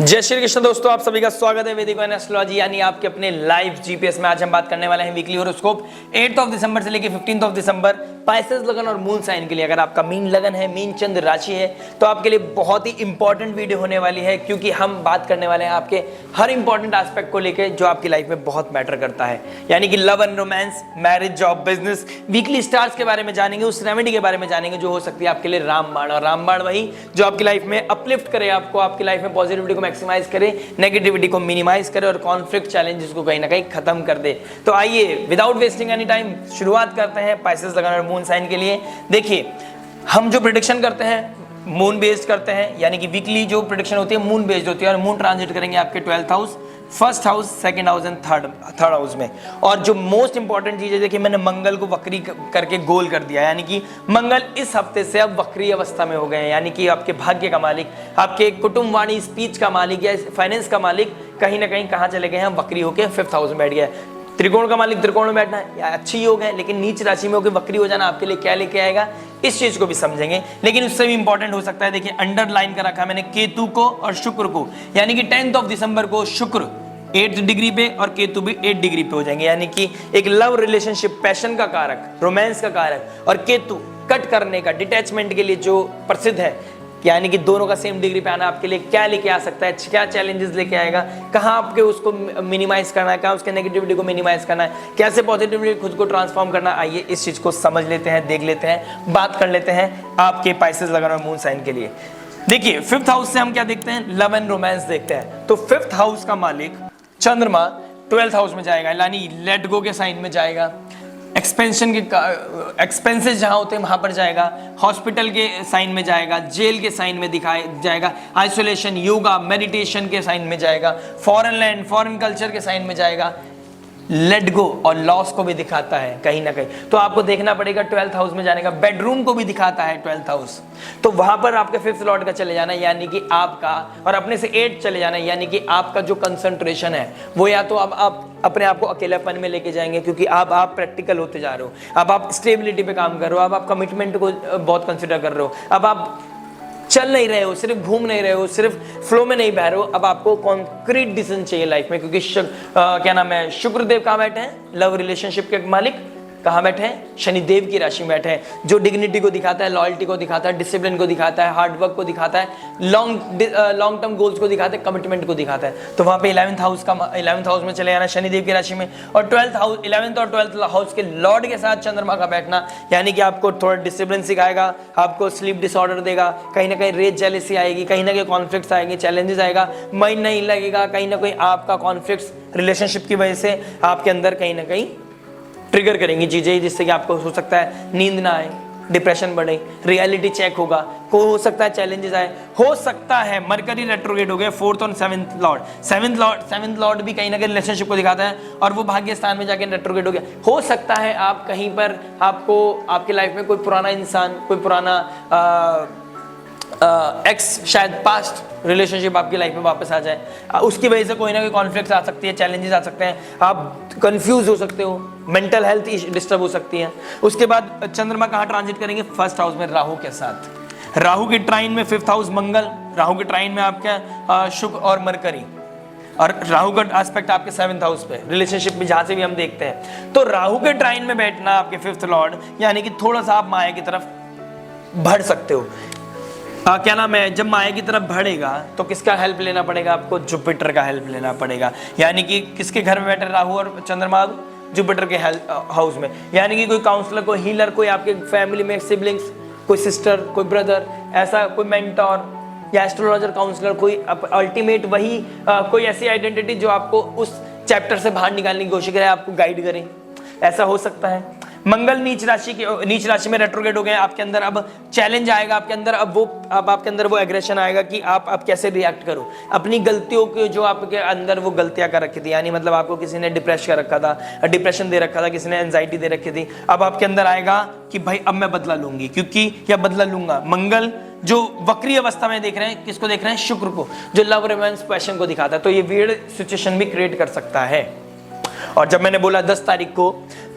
जय श्री कृष्ण दोस्तों, आप सभी का स्वागत है वैदिक एस्ट्रोलॉजी यानी आपके अपने लाइव जीपीएस में। आज हम बात करने वाले हैं वीकली हॉरोस्कोप 8 दिसंबर से लेकर 15 दिसंबर पाइसेस लगन और मून साइन के लिए। अगर आपका मीन लगन है, मीन चंद्र राशि है, तो आपके लिए बहुत ही इंपॉर्टेंट वीडियो होने वाली है, क्योंकि हम बात करने वाले हैं आपके हर इंपॉर्टेंट एस्पेक्ट को लेकर जो आपकी लाइफ में बहुत मैटर करता है, यानी कि love and romance, marriage, job, business. Weekly stars के बारे में जानेंगे, उस रेमेडी के बारे में जानेंगे जो हो सकती है आपके लिए रामबाण। और रामबाण वही जो आपकी लाइफ में अपलिफ्ट करे, आपको आपकी लाइफ में पॉजिटिविटी को मैक्सिमाइज करे, नेगेटिविटी को मिनिमाइज करे और कॉन्फ्लिक्ट चैलेंजेस को कहीं ना कहीं खत्म कर दे। तो आइए विदाउट वेस्टिंग एनी टाइम शुरुआत करते हैं पाइसेस लगन और मून साइन के लिए। देखिए, हम जो प्रेडिक्शन करते हैं मून बेस्ड करते हैं, यानी कि वीकली जो प्रेडिक्शन होती है मून बेस्ड होती है, और मून ट्रांजिट करेंगे आपके 12th house, first house, second house and third house में। और जो मोस्ट इंपॉर्टेंट चीज है, देखिए मैंने मंगल को वक्री करके गोल कर दिया, यानी कि मंगल इस हफ्ते से अब वक्री अवस्था में हो गए हैं, यानी कि आपके भाग्य का मालिक, आपके कुटुंब वाणी स्पीच का मालिक या फाइनेंस का मालिक कहीं ना कहीं कहाँ चले गए हैं, वक्री होकर 5th हाउस में बैठ गया है। त्रिकोण का मालिक त्रिकोण में बैठना है या अच्छी योग है, लेकिन नीच राशि में होकर वक्री हो जाना आपके लिए क्या लेके आएगा, इस चीज को भी समझेंगे। लेकिन उससे भी इंपॉर्टेंट हो सकता है, देखिए अंडरलाइन कर रखा है मैंने केतु को और शुक्र को, यानी कि 10 दिसंबर को शुक्र 8th डिग्री पे और केतु भी 8 डिग्री पे हो जाएंगे, यानी कि एक लव रिलेशनशिप, पैशन का कारक, रोमांस का कारक, और केतु कट करने का, डिटैचमेंट के लिए जो प्रसिद्ध है, यानी कि दोनों का सेम डिग्री पे आना आपके लिए क्या लेके आ सकता है, क्या चैलेंजेस लेके आएगा, कहाँ आपके उसको मिनिमाइज करना है, कहाँ उसके नेगेटिविटी को मिनिमाइज करना है, कैसे पॉजिटिविटी खुद को ट्रांसफॉर्म करना। आइए इस चीज को समझ लेते हैं, देख लेते हैं, बात कर लेते हैं आपके पाइसेस लगन और मून साइन के लिए। देखिए 5th हाउस से हम क्या देखते हैं, लव एंड रोमांस देखते हैं। तो 5th हाउस का मालिक चंद्रमा 12th हाउस में जाएगा, यानी लेट गो के साइन में जाएगा, एक्सपेंशन के एक्सपेंसेस जहां होते हैं वहां पर जाएगा, हॉस्पिटल के साइन में जाएगा, जेल के साइन में दिखाए जाएगा, आइसोलेशन, योगा, मेडिटेशन के साइन में जाएगा, फॉरेन लैंड, फॉरेन कल्चर के साइन में जाएगा, लेट गो और लॉस को भी दिखाता है कहीं ना कहीं। तो आपको देखना पड़ेगा 12th हाउस में जाने का, बेडरूम को भी दिखाता है 12th हाउस, तो वहां पर आपके 5th लॉर्ड का चले जाना, यानी कि आपका, और अपने से 8 चले जाना, यानी कि आपका जो कंसंट्रेशन है वो या तो अब आप अपने आप को अकेलापन में लेके जाएंगे, क्योंकि अब आप प्रैक्टिकल होते जा रहे हो, अब आप स्टेबिलिटी पे काम कर रहे हो, अब आप कमिटमेंट को बहुत कंसिडर कर रहे हो, अब आप चल नहीं रहे हो, सिर्फ घूम नहीं रहे हो, सिर्फ फ्लो में नहीं बह रहे हो, अब आपको कॉन्क्रीट डिसीजन चाहिए लाइफ में, क्योंकि क्या नाम है, शुक्रदेव कहाँ बैठे हैं, लव रिलेशनशिप के मालिक कहाँ बैठे हैं, शनिदेव की राशि में बैठे हैं, जो डिग्निटी को दिखाता है, लॉयल्टी को दिखाता है, डिसिप्लिन को दिखाता है, हार्डवर्क को दिखाता है, लॉन्ग टर्म गोल्स को दिखाता है, कमिटमेंट को दिखाता है। तो वहाँ पे 11th हाउस में चले जाना शनिदेव की राशि में, और 12th हाउस, 11th और 12th हाउस के लॉर्ड के साथ चंद्रमा का बैठना, यानी कि आपको थोड़ा डिसिप्लिन सिखाएगा, आपको स्लीप डिसऑर्डर देगा, कहीं ना कहीं रेज जेलेसी आएगी, कहीं ना कहीं कॉन्फ्लिक्ट्स आएंगे, चैलेंजेस आएगा, माइंड नहीं लगेगा, कहीं ना कहीं आपका कॉन्फ्लिक्ट्स रिलेशनशिप की वजह से आपके अंदर कहीं ना कहीं ट्रिगर करेंगी चीजें, जिससे कि आपको हो सकता है नींद ना आए, डिप्रेशन बढ़े, रियलिटी चेक होगा, को हो सकता है चैलेंजेस आए, हो सकता है मरकरी रेट्रोग्रेड हो गए 4th और 7th लॉर्ड, 7th लॉर्ड भी कहीं ना कहीं रिलेशनशिप को दिखाता है, और वो भाग्य स्थान में जाके रेट्रोग्रेड हो गया। हो सकता है आप कहीं पर, आपको आपकी लाइफ में कोई पुराना इंसान, कोई पुराना एक्स, शायद पास्ट रिलेशनशिप आपकी लाइफ में वापस आ जाए, उसकी वजह से कोई ना कोई कॉन्फ्लिक्ट आ सकती है, चैलेंजेस आ सकते हैं, आप कंफ्यूज हो सकते हो, मेंटल हेल्थ डिस्टर्ब हो सकती है। उसके बाद चंद्रमा कहाँ ट्रांजिट करेंगे, 1st हाउस में राहु के साथ, राहु के ट्राइन में 5th हाउस मंगल, राहु के ट्राइन में आपका शुक्र और मरकरी, और राहु का एस्पेक्ट आपके 7th हाउस पे, रिलेशनशिप में जहां से भी हम देखते हैं। तो राहु के ट्राइन में बैठना आपके 5th लॉर्ड, यानी कि थोड़ा सा आप माया की तरफ बढ़ सकते हो। क्या नाम है, जब माया की तरफ बढ़ेगा तो किसका हेल्प लेना पड़ेगा आपको, जुपिटर का हेल्प लेना पड़ेगा, यानी कि किसके घर में बैठे राहु और चंद्रमा, जुपिटर के हाउस में, यानी कि कोई काउंसलर, कोई हीलर, कोई आपके फैमिली में सिबलिंग्स, कोई सिस्टर, कोई ब्रदर, ऐसा कोई मेंटोर या एस्ट्रोलॉजर, काउंसलर, कोई अल्टीमेट वही कोई ऐसी आइडेंटिटी जो आपको उस चैप्टर से बाहर निकालने की कोशिश करे, आपको गाइड करे, ऐसा हो सकता है। मंगल नीच राशि में रेट्रोग्रेड हो गए, आपके अंदर अब चैलेंज आएगा, आपके अंदर अब आपके अंदर वो एग्रेशन आएगा कि आप कैसे रिएक्ट करो अपनी गलतियों के, जो आपके अंदर वो गलतियां कर रखी थी, यानी मतलब आपको किसी ने डिप्रेस कर रखा था, डिप्रेशन दे रखा था, किसी ने एंजाइटी दे रखी थी, अब आपके अंदर आएगा कि भाई अब मैं बदला लूंगी, क्योंकि या बदला लूंगा। मंगल जो वक्री अवस्था में देख रहे हैं, किसको देख रहे हैं, शुक्र को, जो लव रोमांस पैशन को दिखाता है, तो ये वियर्ड सिचुएशन भी क्रिएट कर सकता है। और जब मैंने बोला 10 तारीख को,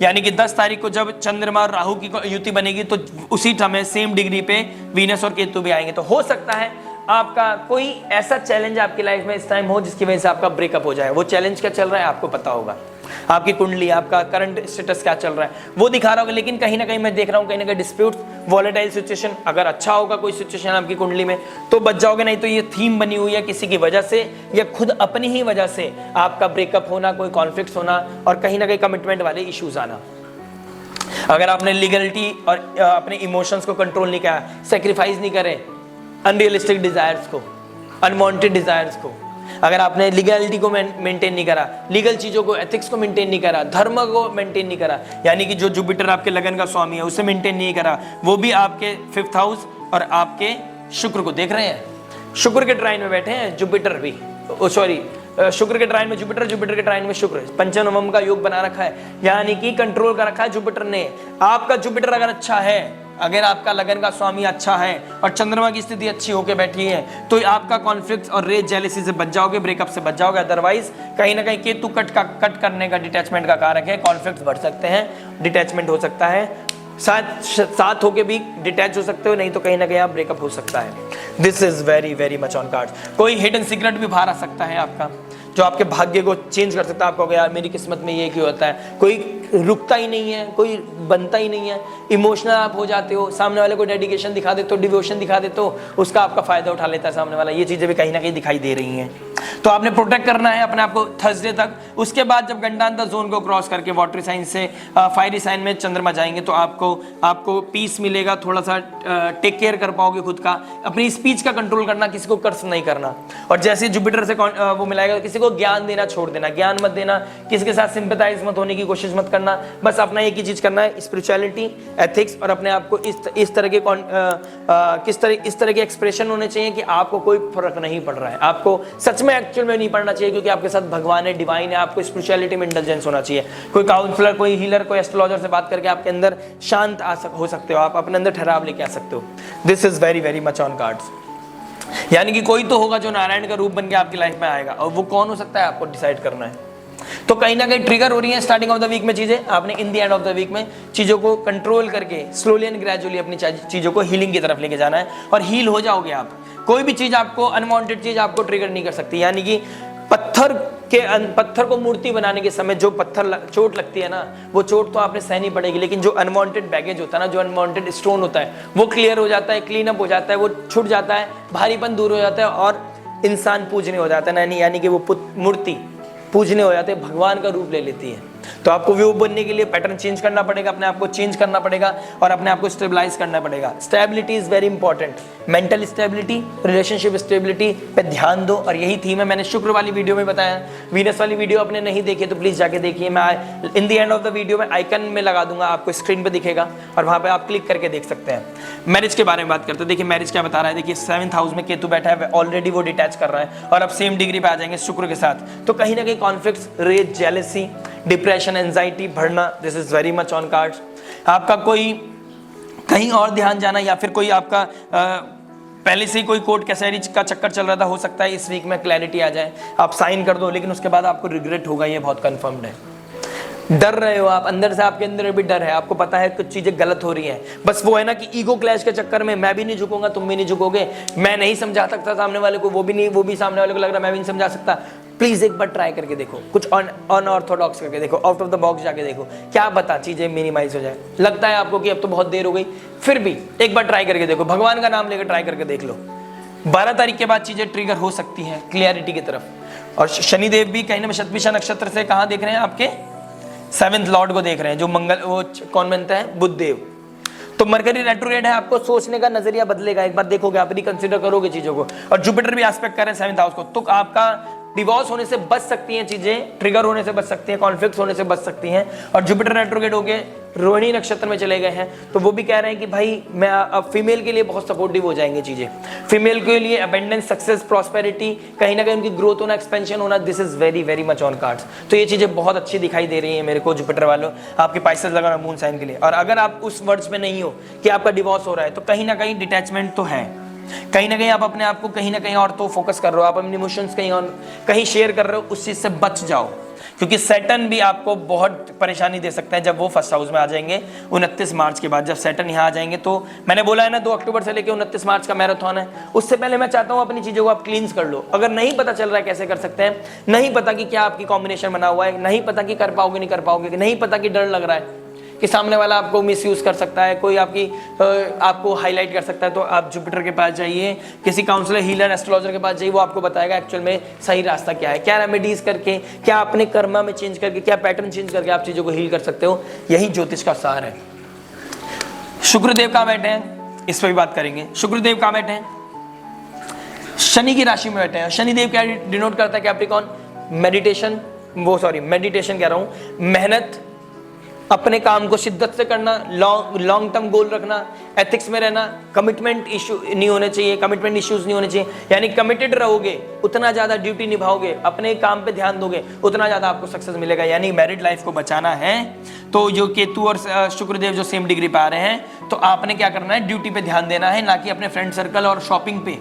यानी कि 10 तारीख को जब चंद्रमा और राहु की युति बनेगी, तो उसी समय सेम डिग्री पे वीनस और केतु भी आएंगे, तो हो सकता है आपका कोई ऐसा चैलेंज आपकी लाइफ में इस टाइम हो जिसकी वजह से आपका ब्रेकअप हो जाए। वो चैलेंज क्या चल रहा है आपको पता होगा, आपकी कुंडली, आपका करंट स्टेटस क्या चल रहा है वो दिखा रहा होगा। लेकिन कहीं ना कहीं मैं देख रहा हूँ कहीं ना कहीं डिस्प्यूट, वॉलेटाइल सिचुएशन। अगर अच्छा होगा कोई सिचुएशन आपकी कुंडली में तो बच जाओगे, नहीं तो ये थीम बनी हुई है किसी की वजह से या खुद अपनी ही वजह से आपका ब्रेकअप होना, कोई कॉन्फ्लिक्ट होना और कहीं ना कहीं कमिटमेंट वाले इश्यूज आना। अगर आपने लीगलिटी और अपने इमोशंस को कंट्रोल नहीं किया, सेक्रीफाइस नहीं करे अनरियलिस्टिक डिजायर्स को, अनवांटेड डिजायर्स को, अगर आपने लीगलिटी को मेंटेन नहीं करा, लीगल चीजों को, एथिक्स को मेंटेन नहीं करा, धर्म को मेंटेन नहीं करा, यानी कि जो जुपिटर आपके लगन का स्वामी है उसे मेंटेन नहीं करा, वो भी आपके 5th हाउस और आपके शुक्र को देख रहे हैं। शुक्र के ट्राइन में बैठे हैं जुपिटर भी, शुक्र के ट्राइन में जुपिटर, जुपिटर के ट्राइन में शुक्र, पंचनवम का योग बना रखा है, यानी कि कंट्रोल कर रखा है जुपिटर ने। आपका जुपिटर अगर अच्छा है, अगर आपका लगन का स्वामी अच्छा है और चंद्रमा की स्थिति अच्छी होकर बैठी है तो आपका कॉन्फ्लिक्ट और रेज जेलेसी से बच जाओगे, ब्रेकअप से बच जाओगे। अदरवाइज कहीं ना कहीं केतु कट करने का, डिटैचमेंट का कारक है, कॉन्फ्लिक्ट बढ़ सकते हैं, डिटैचमेंट हो सकता है, साथ होके भी डिटैच हो सकते हो, नहीं तो कहीं ना कहीं आप ब्रेकअप हो सकता है। This is very very much on cards. कोई हिडन सीक्रेट भी बाहर आ सकता है आपका, जो आपके भाग्य को चेंज कर सकता है। आपको यार मेरी किस्मत में ये क्यों होता है, कोई रुकता ही नहीं है, कोई बनता ही नहीं है, इमोशनल आप हो जाते हो, सामने वाले को डेडिकेशन दिखा देते हो, डिवोशन दिखा देते हो, उसका आपका फायदा उठा लेता है सामने वाला। ये चीजें भी कहीं ना कहीं दिखाई दे रही हैं, तो आपने प्रोटेक्ट करना है अपने आप को थर्सडे तक। उसके बाद जब गंडांतर जोन को क्रॉस करके वाटरी साइन से फायरी साइन में चंद्रमा जाएंगे तो आपको पीस मिलेगा, थोड़ा सा टेक केयर कर पाओगे खुद का, अपनी स्पीच का कंट्रोल करना, किसी को कर्ज नहीं करना। और जैसे जुपिटर से वो मिलाएगा, किसी को ज्ञान देना छोड़ देना, ज्ञान मत देना, किसी के साथ सिंपैथाइज मत होने की कोशिश मत करना। बस अपना एक ही चीज करना है, स्पिरिचुअलिटी, एथिक्स, और अपने आप को इस तरह के एक्सप्रेशन होने चाहिए कि आपको कोई फर्क नहीं पड़ रहा है, आपको सच में एक्चुअल में नहीं पढ़ना चाहिए, क्योंकि आपके साथ भगवान है, डिवाइन है। आपको स्पिरिचुअलिटी में इंटेलिजेंस होना चाहिए। कोई काउंसलर, कोई हीलर, कोई एस्ट्रोलॉजर से बात करके आपके अंदर शांत हो सकते हो, आप अपने अंदर ठहराव लेके आ सकते हो। This is very very much on cards. यानी कि कोई तो होगा जो नारायण का रूप बन के आपकी लाइफ में आएगा, और वो कौन हो सकता है आपको डिसाइड करना है। तो कहीं ना कहीं ट्रिगर हो रही है स्टार्टिंग ऑफ द वीक में चीजें, आपने in the end of the week में चीजों को कंट्रोल करके स्लोली एंड ग्रेजुअली अपनी चीजों को हीलिंग की तरफ लेके जाना है, और हील हो जाओगे आप। कोई भी चीज आपको, अनवांटेड चीज आपको ट्रिगर नहीं कर सकती। यानी कि पत्थर को मूर्ति बनाने के समय जो चोट लगती है ना, वो चोट तो आपने सहनी पड़ेगी, लेकिन जो अनवांटेड बैगेज होता है ना, जो अनवांटेड स्टोन होता है, वो क्लियर हो जाता है, क्लीन अप हो जाता है, वो छूट जाता है, भारीपन दूर हो जाता है, और इंसान पूजने हो जाता है। यानी कि वो मूर्ति पूजने हो जाते हैं, भगवान का रूप ले लेती है। तो आपको व्यू बनने के लिए पैटर्न चेंज करना पड़ेगा, अपने आप को चेंज करना पड़ेगा, और अपने आप को स्टेबलाइज करना पड़ेगा। Stability is very important, mental stability, relationship stability पे ध्यान दो, और यही थीम है। मैंने शुक्र वाली वीडियो में बताया, वीनस वाली वीडियो आपने नहीं देखी तो प्लीज जाके देखिए। मैं इन the end of the video में आइकन में लगा दूंगा, आपको स्क्रीन पे दिखेगा, और वहां पे आप क्लिक करके देख सकते हैं। मैरिज के बारे में बात करते हैं। देखिए मैरिज क्या बता रहा है, देखिए 7th हाउस में केतु बैठा है, ऑलरेडी वो डिटैच कर रहा है, और अब सेम डिग्री पे आ जाएंगे शुक्र के साथ। तो कहीं ना कहीं conflicts, rage, jealousy, depression, anxiety बढ़ना, this is very much on cards. आपका कोई कहीं और ध्यान जाना, या फिर कोई आपका पहले से ही कोई कोर्ट कचहरी का चक्कर चल रहा था, हो सकता है इस वीक में क्लैरिटी आ जाए, आप साइन कर दो, लेकिन उसके बाद आपको रिग्रेट होगा, ये बहुत कंफर्म्ड है। डर रहे हो आप अंदर से, आपके अंदर भी डर है, आपको पता है कुछ चीजें गलत हो रही हैं, बस वो है ना कि ईगो क्लैश के चक्कर में मैं भी नहीं झुकूंगा, तुम भी नहीं झुकोगे, मैं नहीं समझा सकता सामने वाले को, वो भी सामने वाले को लग रहा मैं भी नहीं समझा सकता। प्लीज एक बार ट्राई करके देखो, कुछ अनऑर्थोडॉक्स करके देखो, आउट ऑफ द बॉक्स जाके देखो, क्या पता चीजें मिनिमाइज हो जाए। लगता है आपको कि अब तो बहुत देर हो गई, फिर भी एक बार ट्राई करके देखो, भगवान का नाम लेकर ट्राई करके देख लो। 12 तारीख के बाद चीजें ट्रिगर हो सकती हैं क्लियरिटी की तरफ। और शनिदेव भी कहीं ना शतभिषा नक्षत्र से कहाँ देख रहे हैं, आपके 7th लॉर्ड को देख रहे हैं, जो मंगल, वो कौन बनता है, बुध देव। तो मरकरी रेट्रोग्रेड है, आपको सोचने का नजरिया बदलेगा, एक बार देखोगे आप, रिकंसिडर करोगे चीजों को। और जुपिटर भी एस्पेक्ट कर रहे हैं 7th हाउस को, तो आपका डिवोर्स होने से बच सकती हैं चीजें, ट्रिगर होने से बच सकती हैं, कॉन्फ्लिक्ट होने से बच सकती हैं। और जुपिटर रेट्रोग्रेड हो गए, रोहिणी नक्षत्र में चले गए हैं, तो वो भी कह रहे हैं कि भाई मैं अब फीमेल के लिए बहुत सपोर्टिव हो जाएंगे चीजें, फीमेल के लिए अबेंडेंस, सक्सेस, प्रॉस्पेरिटी, कहीं ना कहीं उनकी ग्रोथ होना, एक्सपेंशन होना, this is very very much on cards. तो ये चीजें बहुत अच्छी दिखाई दे रही है मेरे को जुपिटर वालों, आपके पाइसेस लगाना मून साइन के लिए। और अगर आप उस वर्ड्स में नहीं हो कि आपका डिवोर्स हो रहा है, तो कहीं ना कहीं डिटैचमेंट तो है, कहीं ना कहीं आप अपने आप को कहीं ना कहीं और तो फोकस कर रहे हो, आप अपने इमोशंस कहीं शेयर कर रहे हो, उस चीज से बच जाओ। क्योंकि सैटर्न भी आपको बहुत परेशानी दे सकता है जब वो फर्स्ट हाउस में आ जाएंगे 29 मार्च के बाद। जब सैटर्न यहाँ आ जाएंगे तो मैंने बोला है ना 2 अक्टूबर से लेकर 29 मार्च का मैराथन है, उससे पहले मैं चाहता हूँ अपनी चीज़ों को आप क्लींस कर लो। अगर नहीं पता चल रहा है कैसे कर सकते हैं, नहीं पता कि क्या आपकी कॉम्बिनेशन बना हुआ है, नहीं पता कि कर पाओगे नहीं कर पाओगे, नहीं पता कि डर लग रहा है कि सामने वाला आपको मिसयूज कर सकता है, कोई आपको हाईलाइट कर सकता है, तो आप जुपिटर के पास जाइए, किसी काउंसलर, हीलर, एस्ट्रोलॉजर के पास जाइए, वो आपको बताएगा एक्चुअल में सही रास्ता क्या है, क्या रेमेडीज करके, क्या अपने कर्मा में चेंज करके, क्या पैटर्न चेंज करके आप चीज़ों को हील कर सकते हो। यही ज्योतिष का सार है। शुक्रदेव कहाँ बैठे हैं, इस पर भी बात करेंगे। शुक्रदेव कहाँ बैठे हैं, शनि की राशि में बैठे हैं। शनिदेव क्या डिनोट करता है, कैप्रिकॉन, मेडिटेशन कह रहा हूँ, मेहनत, अपने काम को शिद्दत से करना, लॉन्ग टर्म गोल रखना, एथिक्स में रहना, कमिटमेंट इशू नहीं होने चाहिए, कमिटमेंट इश्यूज नहीं होने चाहिए। यानी कमिटेड रहोगे उतना ज़्यादा ड्यूटी निभाओगे, अपने काम पे ध्यान दोगे, उतना ज़्यादा आपको सक्सेस मिलेगा। यानी मैरिड लाइफ को बचाना है तो जो केतु और शुक्रदेव जो सेम डिग्री पे आ रहे हैं, तो आपने क्या करना है, ड्यूटी पे ध्यान देना है, ना कि अपने फ्रेंड सर्कल और शॉपिंग पे।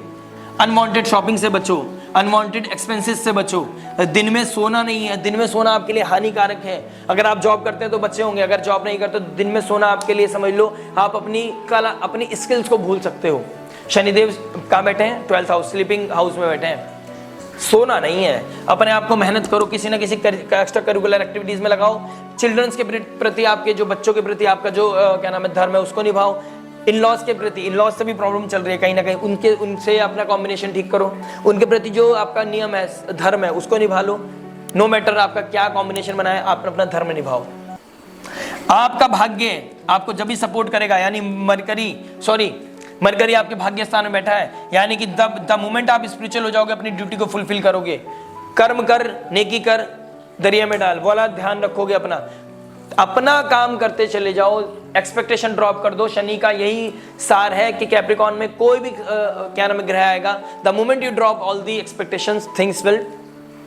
अनवांटेड शॉपिंग से बचो, अनवांटेड एक्सपेंसेस से बचो। दिन में सोना नहीं है, दिन में सोना आपके लिए हानिकारक है। अगर आप जॉब करते हैं तो बच्चे होंगे, अगर जॉब नहीं करते तो दिन में सोना आपके लिए, समझ लो आप अपनी कला, अपनी स्किल्स को भूल सकते हो। शनिदेव कहाँ बैठे हैं, 12th हाउस, स्लीपिंग हाउस में बैठे हैं। सोना नहीं है, अपने आप को मेहनत करो, किसी ना किसी एक्स्ट्रा करिकुलर एक्टिविटीज में लगाओ, चिल्ड्रंस के प्रति, आपके जो बच्चों के प्रति आपका जो क्या नाम है धर्म है उसको निभाओ। इन-लॉज के प्रति, इन-लॉज से भी प्रॉब्लम चल रही है कहीं ना कहीं, उनसे अपना कॉम्बिनेशन ठीक करो, उनके प्रति जो आपका नियम है, धर्म है, उसको निभा लो। नो मैटर आपका क्या कॉम्बिनेशन बना है, आप अपना धर्म निभाओ। आपका भाग्य आपको जब भी सपोर्ट करेगा, यानी मरकरी आपके भाग्य स्थान में बैठा है, यानी कि द मोमेंट आप स्पिरिचुअल हो जाओगे, अपनी ड्यूटी को फुलफिल करोगे, कर्म कर, नेकी कर, दरिया में डाल वाला ध्यान रखोगे, अपना काम करते चले जाओ, एक्सपेक्टेशन ड्रॉप कर दो। शनि का यही सार है कि कैप्रिकॉन में कोई भी क्या नाम है ग्रह आएगा, the moment you drop all the expectations, things will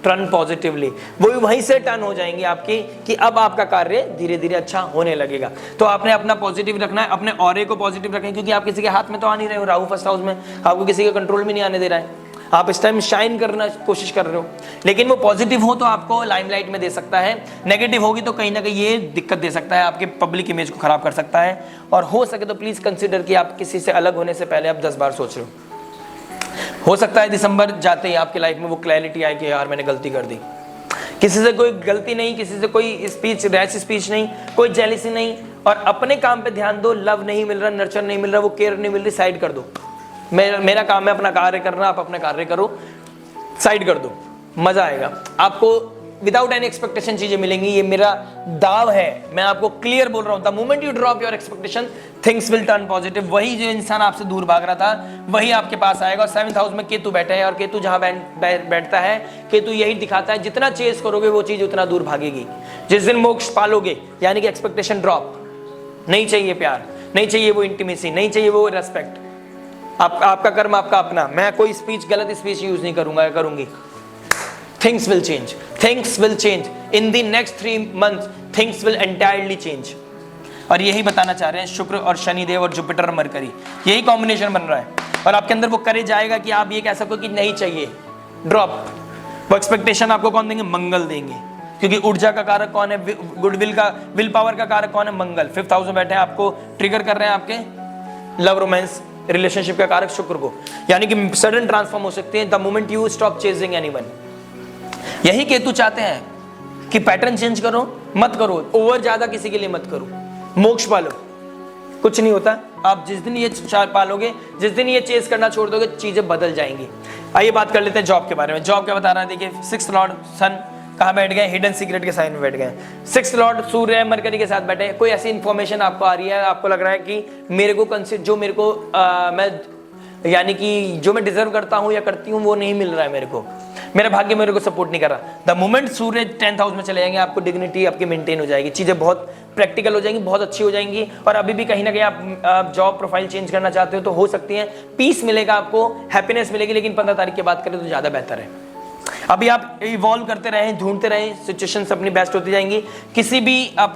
turn positively. वो वहीं से टर्न हो जाएंगी आपकी, कि अब आपका कार्य धीरे धीरे अच्छा होने लगेगा। तो आपने अपना पॉजिटिव रखना है, अपने ऑरे को पॉजिटिव रखें, क्योंकि आप किसी के हाथ में तो आ नहीं रहे हो। राहु फर्स्ट हाउस में, आपको किसी के कंट्रोल में नहीं आने दे रहा है। आप इस टाइम शाइन करना कोशिश कर रहे हो, लेकिन वो पॉजिटिव हो तो आपको लाइमलाइट में दे सकता है, नेगेटिव होगी तो कहीं ना कहीं ये दिक्कत दे सकता है, आपके पब्लिक इमेज को खराब कर सकता है। और हो सके तो प्लीज कंसिडर कि आप किसी से अलग होने से पहले आप 10 बार सोच रहे हो सकता है दिसंबर जाते ही आपकी लाइफ में वो क्लैरिटी आए कि यार मैंने गलती कर दी। किसी से कोई गलती नहीं, किसी से कोई स्पीच, रैश स्पीच नहीं, कोई जेलिसी नहीं, और अपने काम पे ध्यान दो। लव नहीं मिल रहा, नर्चर नहीं मिल रहा, वो केयर नहीं मिल रही, साइड कर दो। मेरा काम है अपना कार्य करना, आप अपना कार्य करो, साइड कर दो, मजा आएगा आपको। विदाउट एनी एक्सपेक्टेशन चीजें मिलेंगी, ये मेरा दाव है, मैं आपको क्लियर बोल रहा हूं। The moment you drop your expectation, things will turn positive. वही जो इंसान आपसे दूर भाग रहा था वही आपके पास आएगा। और 7th हाउस में केतु बैठे हैं, और केतु जहां बैठता है, केतु यही दिखाता है जितना चेस करोगे वो चीज उतना दूर भागेगी। जिस दिन मोक्ष पालोगे, यानी कि एक्सपेक्टेशन ड्रॉप, नहीं चाहिए प्यार, नहीं चाहिए वो इंटीमेसी, नहीं चाहिए वो रेस्पेक्ट, आपका कर्म आपका अपना, मैं कोई स्पीच, गलत स्पीच यूज नहीं करूंगा या करूंगी। Things will change, things will change in the next 3 months, things will entirely change. और यही बताना चाह रहे हैं शुक्र और शनिदेव और जुपिटर और मरकरी, यही कॉम्बिनेशन बन रहा है। और आपके अंदर वो करेज आएगा कि आप ये कह सको कि नहीं चाहिए, ड्रॉप। वो एक्सपेक्टेशन आपको कौन देंगे, मंगल देंगे, क्योंकि ऊर्जा का कारक कौन है, गुडविल का, विल पावर का कारक कौन है, मंगल। 5th हाउस में बैठे हैं, आपको ट्रिगर कर रहे हैं आपके लव, रोमांस, रिलेशनशिप का कारक शुक्र को, यानी कि सडन ट्रांसफॉर्म हो सकते हैं the moment you stop chasing anyone. यही केतु चाहते हैं कि पैटर्न चेंज करो, मत करो ओवर, ज्यादा किसी के लिए मत करो, मोक्ष पालो। कुछ नहीं होता, आप जिस दिन ये पालोगे, जिस दिन ये चेज करना छोड़ दोगे, चीजें बदल जाएंगी। आइए बात कर लेते हैं जॉब के बारे में। जॉब क्या बता रहा है, देखिए 6th लॉर्ड सन कहाँ बैठ गए, हिडन सीक्रेट के साइन में बैठ गए। 6th लॉर्ड सूर्य मरकरी के साथ बैठे। कोई ऐसी इंफॉर्मेशन आपको आ रही है, आपको लग रहा है कि मेरे को जो मेरे को मैं, यानी कि जो मैं डिजर्व करता हूं या करती हूं वो नहीं मिल रहा है मेरे को, मेरा भाग्य मेरे को सपोर्ट नहीं कर रहा। The moment Surya 10th house में चले जाएंगे, आपको डिग्निटी आपकी मेंटेन हो जाएगी, चीजें बहुत प्रैक्टिकल हो जाएंगी, बहुत अच्छी हो जाएंगी। और अभी भी कहीं ना कहीं आप जॉब प्रोफाइल चेंज करना चाहते हो तो हो सकती है, पीस मिलेगा आपको, हैप्पीनेस मिलेगी, लेकिन 15 तारीख की बात करें तो ज्यादा बेहतर है। अभी आप इवॉल्व करते रहें, ढूंढते रहें, सिचुएशंस अपनी बेस्ट होती जाएंगी। किसी भी आप